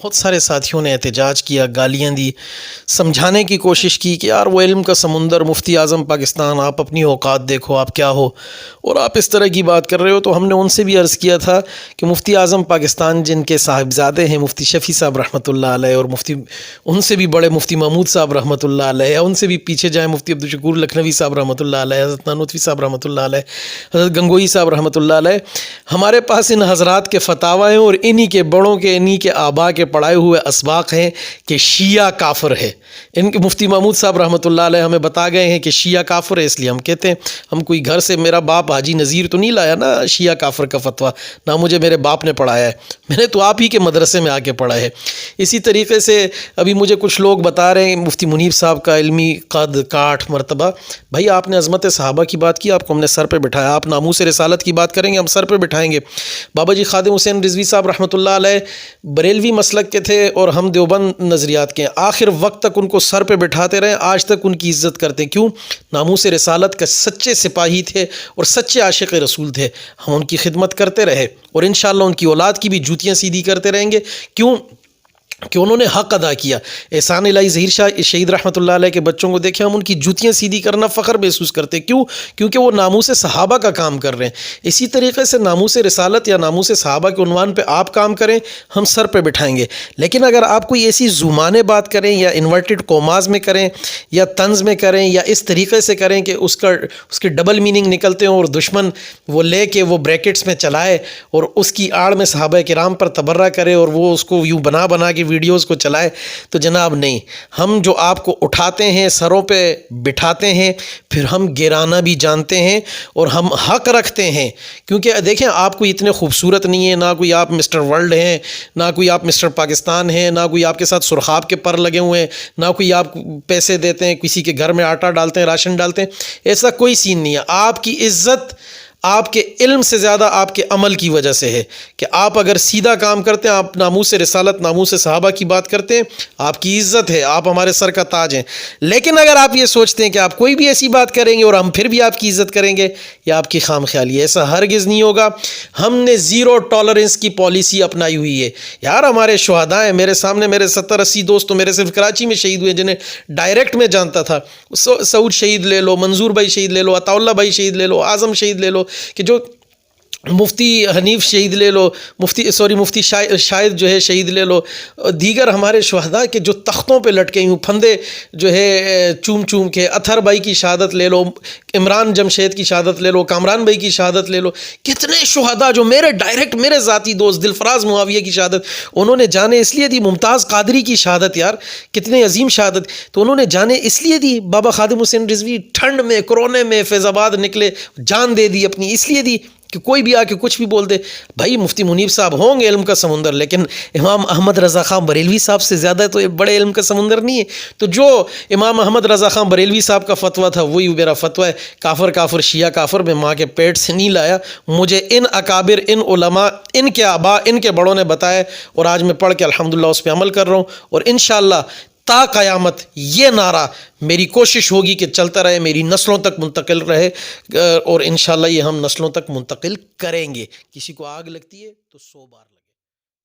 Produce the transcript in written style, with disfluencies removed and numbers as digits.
بہت سارے ساتھیوں نے احتجاج کیا، گالیاں دی، سمجھانے کی کوشش کی کہ یار وہ علم کا سمندر مفتی اعظم پاکستان، آپ اپنی اوقات دیکھو، آپ کیا ہو اور آپ اس طرح کی بات کر رہے ہو۔ تو ہم نے ان سے بھی عرض کیا تھا کہ مفتی اعظم پاکستان جن کے صاحبزادے ہیں مفتی شفیع صاحب رحمۃ اللہ علیہ، اور ان سے بھی بڑے مفتی محمود صاحب رحمۃ اللہ علیہ، ان سے بھی پیچھے جائیں مفتی عبدالشکور لکھنوی صاحب رحمۃ اللہ علیہ، حضرت نانوتوی صاحب رحمۃ اللہ علیہ، حضرت گنگوئی صاحب رحمۃ اللہ علیہ، ہمارے پاس ان حضرات کے فتاوی ہیں اور انہی کے بڑوں کے، انہی کے آبا کے پڑھائے ہوئے اسباق ہیں کہ شیعہ کافر ہے۔ ان کے مفتی محمود صاحب رحمۃ اللہ علیہ ہمیں بتا گئے ہیں کہ شیعہ کافر ہے، اس لیے ہم کہتے ہیں ہم کوئی گھر سے، میرا باپ حاجی نذیر تو نہیں لایا نا شیعہ کافر کا فتویٰ، نہ مجھے میرے باپ نے پڑھایا ہے، میں نے تو آپ ہی کے مدرسے میں آ کے پڑھا ہے۔ اسی طریقے سے ابھی مجھے کچھ لوگ بتا رہے ہیں مفتی منیب صاحب کا علمی قد کاٹھ مرتبہ، بھائی آپ نے عظمت صحابہ کی بات کی، آپ کو ہم نے سر پہ بٹھایا، آپ ناموس رسالت کی بات کریں گے ہم سر پہ بٹھائیں گے۔ بابا جی خادم حسین رضوی صاحب رحمۃ اللہ علیہ بریلوی مسلک کے تھے اور ہم دیوبند نظریات کے ہیں، آخر وقت تک ان کو سر پہ بٹھاتے رہے، آج تک ان کی عزت کرتے ہیں۔ کیوں؟ ناموس رسالت کا سچے سپاہی تھے اور سچے عاشق رسول تھے، ہم ان کی خدمت کرتے رہے اور انشاءاللہ ان کی اولاد کی بھی جوتیاں سیدھی کرتے رہیں گے۔ کیوں؟ کہ انہوں نے حق ادا کیا۔ احسان الہی ظہیر شاہ شہید رحمۃ اللہ علیہ کے بچوں کو دیکھیں، ہم ان کی جوتیاں سیدھی کرنا فخر محسوس کرتے ہیں۔ کیوں؟ کیونکہ وہ ناموس صحابہ کا کام کر رہے ہیں۔ اسی طریقے سے ناموس رسالت یا ناموس صحابہ کے عنوان پہ آپ کام کریں، ہم سر پہ بٹھائیں گے۔ لیکن اگر آپ کوئی ایسی زمانے بات کریں یا انورٹڈ کوماز میں کریں یا طنز میں کریں یا اس طریقے سے کریں کہ اس کے ڈبل میننگ نکلتے ہوں اور دشمن وہ لے کے وہ بریکٹس میں چلائے اور اس کی آڑ میں صحابہ کرام پر تبرہ کرے اور وہ اس کو یوں بنا کے ویڈیوز کو چلائے، تو جناب نہیں، ہم جو آپ کو اٹھاتے ہیں سروں پہ بٹھاتے ہیں، پھر ہم گرانا بھی جانتے ہیں اور ہم حق رکھتے ہیں۔ کیونکہ دیکھیں آپ کوئی اتنے خوبصورت نہیں ہیں، نہ کوئی آپ مسٹر ورلڈ ہیں، نہ کوئی آپ مسٹر پاکستان ہیں، نہ کوئی آپ کے ساتھ سرخاب کے پر لگے ہوئے ہیں، نہ کوئی آپ پیسے دیتے ہیں، کسی کے گھر میں آٹا ڈالتے ہیں، راشن ڈالتے ہیں، ایسا کوئی سین نہیں ہے۔ آپ کی عزت آپ کے علم سے زیادہ آپ کے عمل کی وجہ سے ہے کہ آپ اگر سیدھا کام کرتے ہیں، آپ ناموس رسالت ناموس صحابہ کی بات کرتے ہیں، آپ کی عزت ہے، آپ ہمارے سر کا تاج ہیں۔ لیکن اگر آپ یہ سوچتے ہیں کہ آپ کوئی بھی ایسی بات کریں گے اور ہم پھر بھی آپ کی عزت کریں گے، یہ آپ کی خام خیالی ہے، ایسا ہرگز نہیں ہوگا۔ ہم نے زیرو ٹالرنس کی پالیسی اپنائی ہوئی ہے۔ یار ہمارے شہداء ہیں، میرے سامنے میرے 70-80 دوست تو میرے صرف کراچی میں شہید ہوئے جنہیں ڈائریکٹ میں جانتا تھا۔ سعود شہید لے لو، منظور بھائی شہید لے لو، عطا اللہ بھائی شہید لے لو، اعظم شہید لے لو، کہ جو مفتی حنیف شہید لے لو، مفتی شاہد جو ہے شہید لے لو، دیگر ہمارے شہداء کے جو تختوں پہ لٹکے ہوں پھندے جو ہے چوم چوم کے، اطہر بھائی کی شہادت لے لو، عمران جمشید کی شہادت لے لو، کامران بھائی کی شہادت لے لو، کتنے شہداء جو میرے ڈائریکٹ میرے ذاتی دوست، دلفراز معاویہ کی شہادت انہوں نے جانے اس لیے دی، ممتاز قادری کی شہادت، یار کتنے عظیم شہادت، تو انہوں نے جانے اس لیے دی، بابا خادم حسین رضوی ٹھنڈ میں کورونے میں فیض آباد نکلے، جان دے دی اپنی، اس لیے دی کہ کوئی بھی آ کے کچھ بھی بول دے۔ بھائی مفتی منیب صاحب ہوں گے علم کا سمندر، لیکن امام احمد رضا خان بریلوی صاحب سے زیادہ تو بڑے علم کا سمندر نہیں ہے۔ تو جو امام احمد رضا خان بریلوی صاحب کا فتویٰ تھا وہی میرا فتویٰ ہے۔ کافر کافر شیعہ کافر میں ماں کے پیٹ سے نہیں لایا، مجھے ان اکابر، ان علماء، ان کے آباء، ان کے بڑوں نے بتایا اور آج میں پڑھ کے الحمدللہ اس پہ عمل کر رہا ہوں، اور انشاءاللہ تا قیامت یہ نعرہ میری کوشش ہوگی کہ چلتا رہے، میری نسلوں تک منتقل رہے، اور انشاءاللہ یہ ہم نسلوں تک منتقل کریں گے۔ کسی کو آگ لگتی ہے تو 100 بار